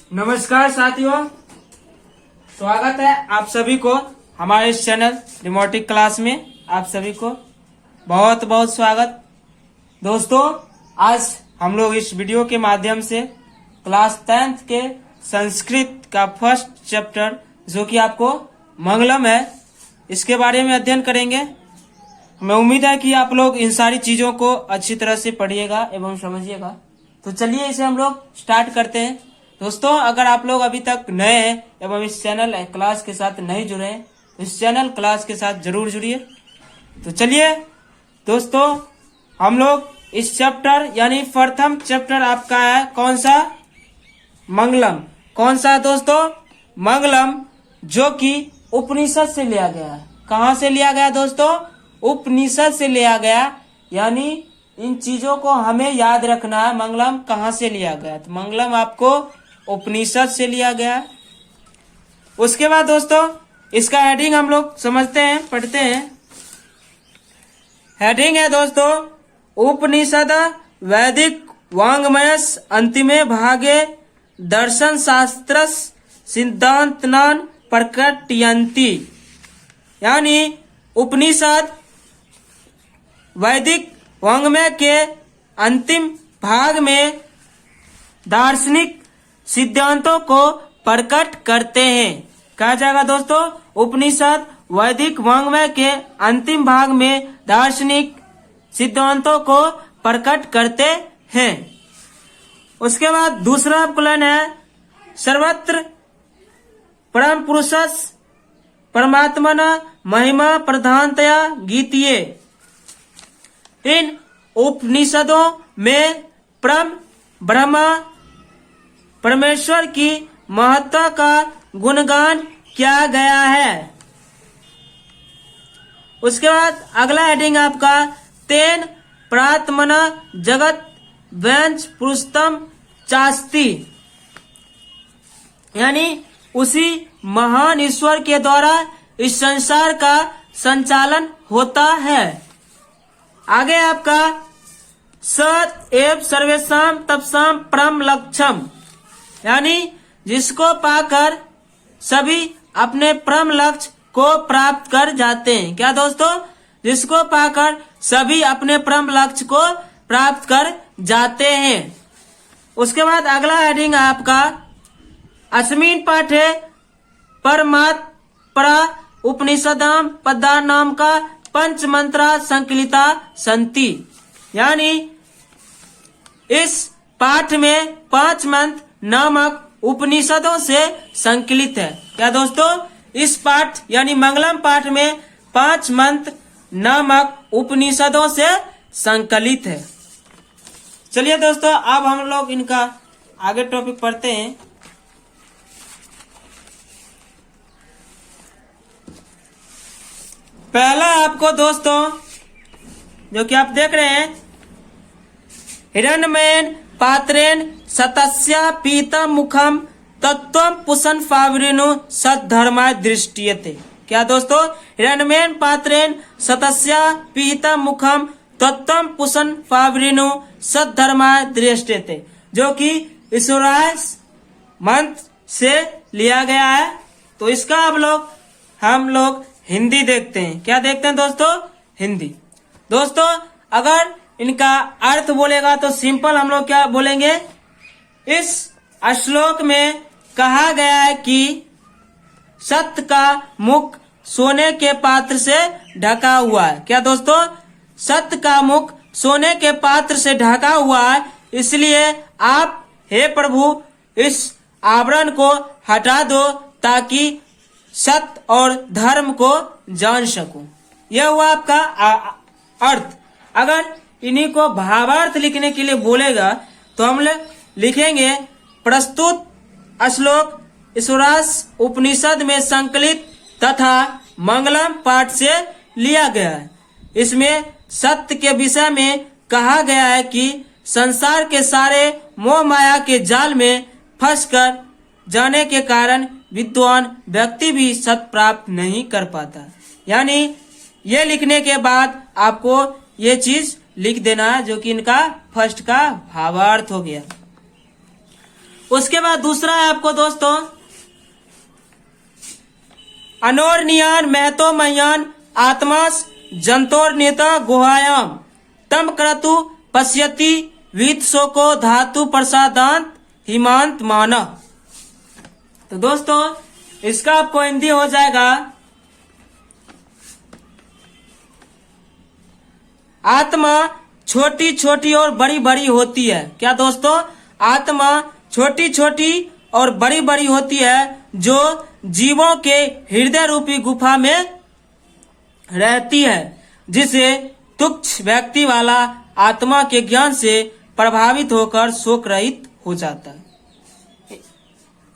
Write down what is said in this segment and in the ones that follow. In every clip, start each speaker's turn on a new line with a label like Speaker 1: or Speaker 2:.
Speaker 1: नमस्कार साथियों, स्वागत है आप सभी को हमारे इस चैनल रिमोटिक क्लास में। आप सभी को बहुत बहुत स्वागत। दोस्तों, आज हम लोग इस वीडियो के माध्यम से क्लास 10th के संस्कृत का फर्स्ट चैप्टर जो कि आपको मंगलम है, इसके बारे में अध्ययन करेंगे। मैं उम्मीद है कि आप लोग इन सारी चीजों को अच्छी तरह से पढ़िएगा एवं समझिएगा। तो चलिए इसे हम लोग स्टार्ट करते हैं। दोस्तों, अगर आप लोग अभी तक नए हैं एवं इस चैनल क्लास के साथ नहीं जुड़े हैं तो इस चैनल क्लास के साथ जरूर जुड़िए। तो चलिए दोस्तों, हम लोग इस चैप्टर यानी प्रथम चैप्टर आपका है कौन सा? मंगलम। कौन सा दोस्तों? मंगलम, जो कि उपनिषद से लिया गया है। कहाँ से लिया गया दोस्तों? उपनिषद से लिया गया। यानी इन चीजों को हमें याद रखना है। मंगलम कहाँ से लिया गया? तो मंगलम आपको उपनिषद से लिया गया। उसके बाद दोस्तों, इसका हेडिंग हम लोग समझते हैं, पढ़ते हैं। हेडिंग है दोस्तों, उपनिषद वैदिक वाङ्मयस् अंतिमे भागे दर्शन शास्त्र सिद्धांतान् प्रकटयन्ति। यानी उपनिषद वैदिक वाङ्मय के अंतिम भाग में दार्शनिक सिद्धांतों को प्रकट करते हैं। कहा जाएगा दोस्तों, उपनिषद वैदिक वाङ्मय के अंतिम भाग में दार्शनिक सिद्धांतों को प्रकट करते हैं। उसके बाद दूसरा प्लान है सर्वत्र परम पुरुषस् परमात्मना महिमा प्रधानतया गीतिये। इन उपनिषदों में ब्रह्मा परमेश्वर की महत्ता का गुणगान किया गया है। उसके बाद अगला हेडिंग आपका तेन प्रात्मना जगत व्यंच पुरुषतम चास्ति। यानी उसी महान ईश्वर के द्वारा इस संसार का संचालन होता है। आगे आपका सत एव सर्वेशम तपसाम परम लक्ष्यम। यानी जिसको पाकर सभी अपने परम लक्ष्य को प्राप्त कर जाते हैं। क्या दोस्तों? जिसको पाकर सभी अपने परम लक्ष्य को प्राप्त कर जाते हैं। उसके बाद अगला हेडिंग है आपका अस्मिन् पाठे परमात्परा उपनिषदाम पदा नाम का पंच मंत्रा संकलिता संति। यानी इस पाठ में 5 मंत्र नामक उपनिषदों से संकलित है। क्या दोस्तों? इस पाठ यानी मंगलम पाठ में 5 मंत्र नामक उपनिषदों से संकलित है। चलिए दोस्तों, अब हम लोग इनका आगे टॉपिक पढ़ते हैं। पहला आपको दोस्तों जो कि आप देख रहे हैं, हिरण्मयेन पात्रेण सतस्य पीतम मुखम तत्वम पुषन फावरिनु सद्धर्माय दृष्टियते। क्या दोस्तों? हिरण्मयेन पात्रेण सतस्य पीतम मुखम तत्वम पुषन फावरिनु सद्धर्माय दृष्टियते, जो कि ईश्वराय मंत्र से लिया गया है। तो इसका हम लोग हिंदी देखते हैं। क्या देखते हैं दोस्तों? हिंदी। दोस्तों, अगर इनका अर्थ बोलेगा तो सिंपल हम लोग क्या बोलेंगे? इस श्लोक में कहा गया है कि सत्य का मुख सोने के पात्र से ढका हुआ है। क्या दोस्तों? सत्य का मुख सोने के पात्र से ढका हुआ है, इसलिए आप हे प्रभु इस आवरण को हटा दो ताकि सत्य और धर्म को जान सकूं। यह हुआ आपका अर्थ। अगर इन्हीं को भावार्थ लिखने के लिए बोलेगा तो हम लिखेंगे प्रस्तुत श्लोक ईश्वरास उपनिषद में संकलित तथा मंगलम पाठ से लिया गया है। इसमें सत्य के विषय में कहा गया है कि संसार के सारे मोह माया के जाल में फंसकर जाने के कारण विद्वान व्यक्ति भी सत्य प्राप्त नहीं कर पाता। यानी ये लिखने के बाद आपको ये चीज लिख देना है, जो कि इनका फर्स्ट का भावार्थ हो गया। उसके बाद दूसरा है आपको दोस्तों, अनोरनियान महतो मह्यान आत्मास जंतोर्नियता गुहायाम तम क्रतु पश्यति वीत शोको धातु प्रसादांत हिमांत माना। तो दोस्तों इसका आपको हिंदी हो जाएगा, आत्मा छोटी छोटी और बड़ी बड़ी होती है। क्या दोस्तों? आत्मा छोटी छोटी और बड़ी बड़ी होती है जो जीवों के हृदय रूपी गुफा में रहती है, जिसे तुच्छ व्यक्ति वाला आत्मा के ज्ञान से प्रभावित होकर शोक रहित हो जाता है।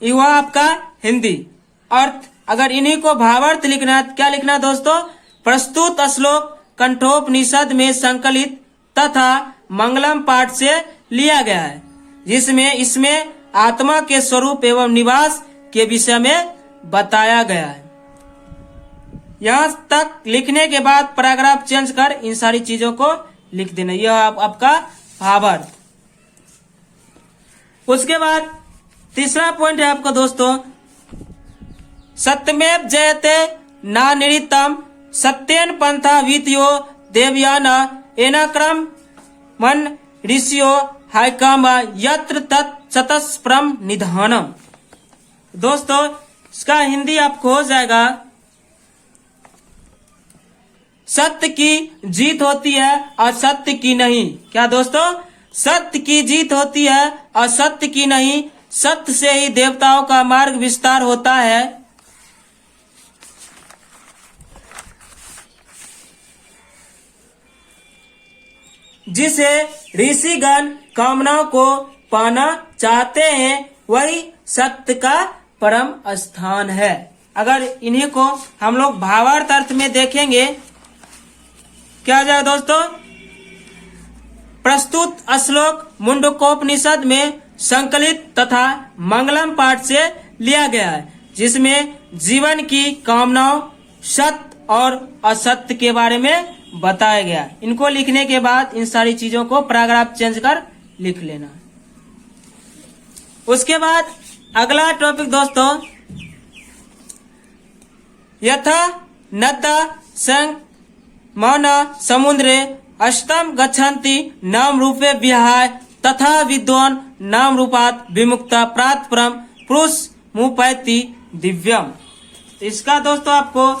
Speaker 1: ये हुआ आपका हिंदी अर्थ। अगर इन्हीं को भावार्थ लिखना है, क्या लिखना है दोस्तों? प्रस्तुत श्लोक कंठोपनिषद में संकलित तथा मंगलम पाठ से लिया गया है, जिसमें इसमें आत्मा के स्वरूप एवं निवास के विषय में बताया गया है। यहाँ तक लिखने के बाद पैराग्राफ चेंज कर इन सारी चीजों को लिख देना। यह आपका भावार्थ। उसके बाद तीसरा पॉइंट है आपका दोस्तों, सत्यमेव जयते ना निरितम सत्येन पंथा वीतयो देवयाना एनाक्रम मन ऋषियो हाइकामा यत्र तत् चतस्प्रम निधानम। दोस्तों इसका हिंदी आपको हो जाएगा, सत्य की जीत होती है असत्य की नहीं। क्या दोस्तों? सत्य की जीत होती है असत्य की नहीं। सत्य से ही देवताओं का मार्ग विस्तार होता है। जिसे ऋषिगण कामनाओं को पाना चाहते हैं वही सत्य का परम स्थान है। अगर इन्हीं को हम लोग भावार्थ अर्थ में देखेंगे, क्या जाए दोस्तों? प्रस्तुत श्लोक मुंडकोपनिषद में संकलित तथा मंगलम पाठ से लिया गया है, जिसमें जीवन की कामनाओं सत्य और असत्य के बारे में बताया गया। इनको लिखने के बाद इन सारी चीजों को पैराग्राफ चेंज कर लिख लेना। उसके बाद अगला टॉपिक दोस्तों, यथा नद्दा संग मौन समुद्रे अष्टम गच्छन्ति नाम रूपे विहाय तथा विद्वान नाम रूपात विमुक्ता प्रात परम पुरुष मुपैति दिव्यम। इसका दोस्तों आपको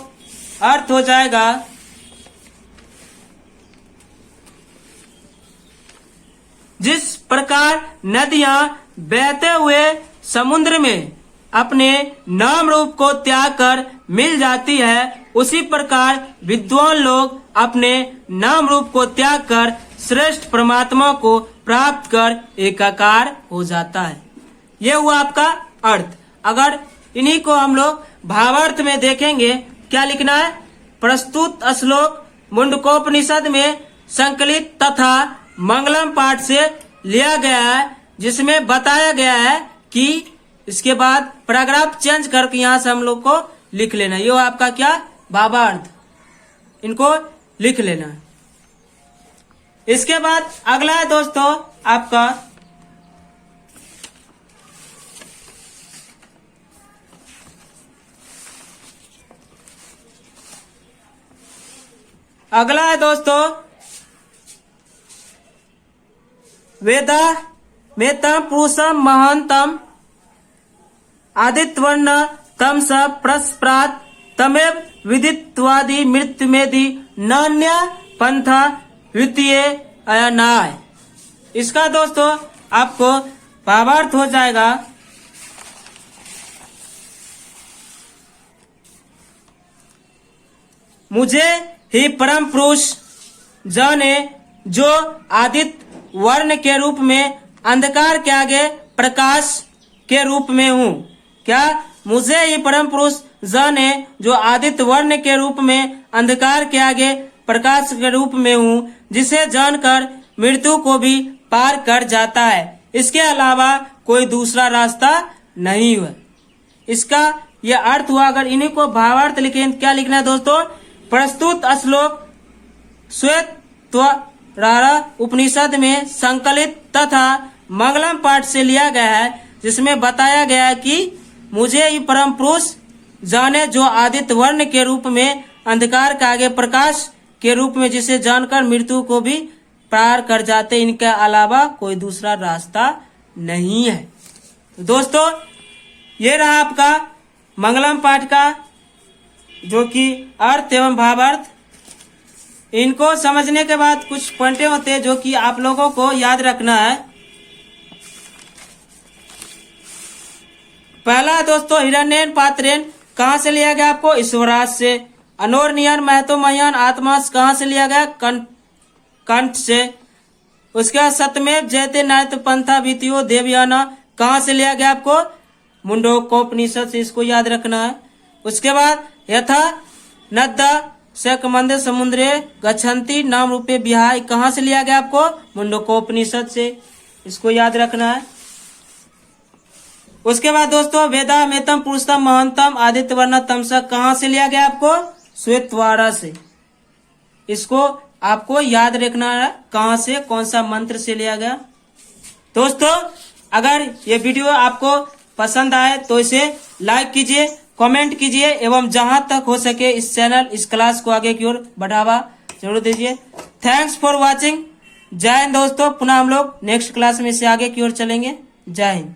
Speaker 1: अर्थ हो जाएगा, जिस प्रकार नदियां बहते हुए समुद्र में अपने नाम रूप को त्याग कर मिल जाती है, उसी प्रकार विद्वान लोग अपने नाम रूप को त्याग कर श्रेष्ठ परमात्मा को प्राप्त कर एकाकार हो जाता है। ये हुआ आपका अर्थ। अगर इन्हीं को हम लोग भावार्थ में देखेंगे, क्या लिखना है? प्रस्तुत श्लोक मुंडकोपनिषद में संकलित तथा मंगलम पाठ से लिया गया है, जिसमें बताया गया है कि इसके बाद पैराग्राफ चेंज करके यहाँ से हम लोग को लिख लेना। ये आपका क्या? भावार्थ। इनको लिख लेना। इसके बाद अगला है दोस्तों आपका वेदा मेतम पुरुषम महांतम आदित्यवर्ण तम स प्रस्प्रात तमेव विदित्वादि मृत्यु मेदि नान्य पंथा द्वितीय अयनाय। इसका दोस्तों आपको भावार्थ हो जाएगा, मुझे ही परम पुरुष जाने जो आदित्य वर्ण के रूप में अंधकार के आगे प्रकाश के रूप में हूँ। क्या? मुझे ही परम पुरुष जाने जो आदित्य वर्ण के रूप में अंधकार के आगे प्रकाश के रूप में हूँ, जिसे जानकर मृत्यु को भी पार कर जाता है। इसके अलावा कोई दूसरा रास्ता नहीं हुआ। इसका यह अर्थ हुआ। अगर इन्हीं को भावार्थ लिखें, क्या लिखना है दोस्तों? प्रस्तुत श्लोक श्वेतवराह उपनिषद में संकलित तथा मंगलम पाठ से लिया गया है, जिसमें बताया गया कि मुझे ये परम पुरुष जाने जो आदित्य वर्ण के रूप में अंधकार के आगे प्रकाश के रूप में जिसे जानकर मृत्यु को भी पार कर जाते, इनके अलावा कोई दूसरा रास्ता नहीं है। तो दोस्तों ये रहा आपका मंगलम पाठ का जो कि अर्थ एवं भावार्थ। इनको समझने के बाद कुछ पॉइंटें होते हैं जो कि आप लोगों को याद रखना है। पहला दोस्तों, हिरण्यन पात्रेन कहाँ से लिया गया आपको? ईश्वराज से। अनोरनियन महतो मयान आत्मा कहाँ से लिया गया? कंठ से। उसके बाद सतमेव जयते नायत पंथा वितियो देवयाना कहाँ से लिया गया आपको? मुंडकोपनिषद से, इसको याद रखना है। उसके बाद यथा नद्दा सकमंद समुद्रे गच्छन्ति नाम रूपे विहाय कहाँ से लिया गया आपको? मुंडकोपनिषद से, इसको याद रखना है। उसके बाद दोस्तों वेदा मेतम पुरुषतम महंतम आदित्य वर्ण तमसा कहाँ से लिया गया आपको? श्वेतवाड़ा से। इसको आपको याद रखना है कहाँ से, कौन सा मंत्र से लिया गया। दोस्तों अगर ये वीडियो आपको पसंद आए तो इसे लाइक कीजिए, कमेंट कीजिए एवं जहां तक हो सके इस चैनल इस क्लास को आगे की ओर बढ़ावा जरूर दीजिए। Thanks for watching. जय हिंद दोस्तों। पुनः हम लोग नेक्स्ट क्लास में इसे आगे की ओर चलेंगे। जय हिंद।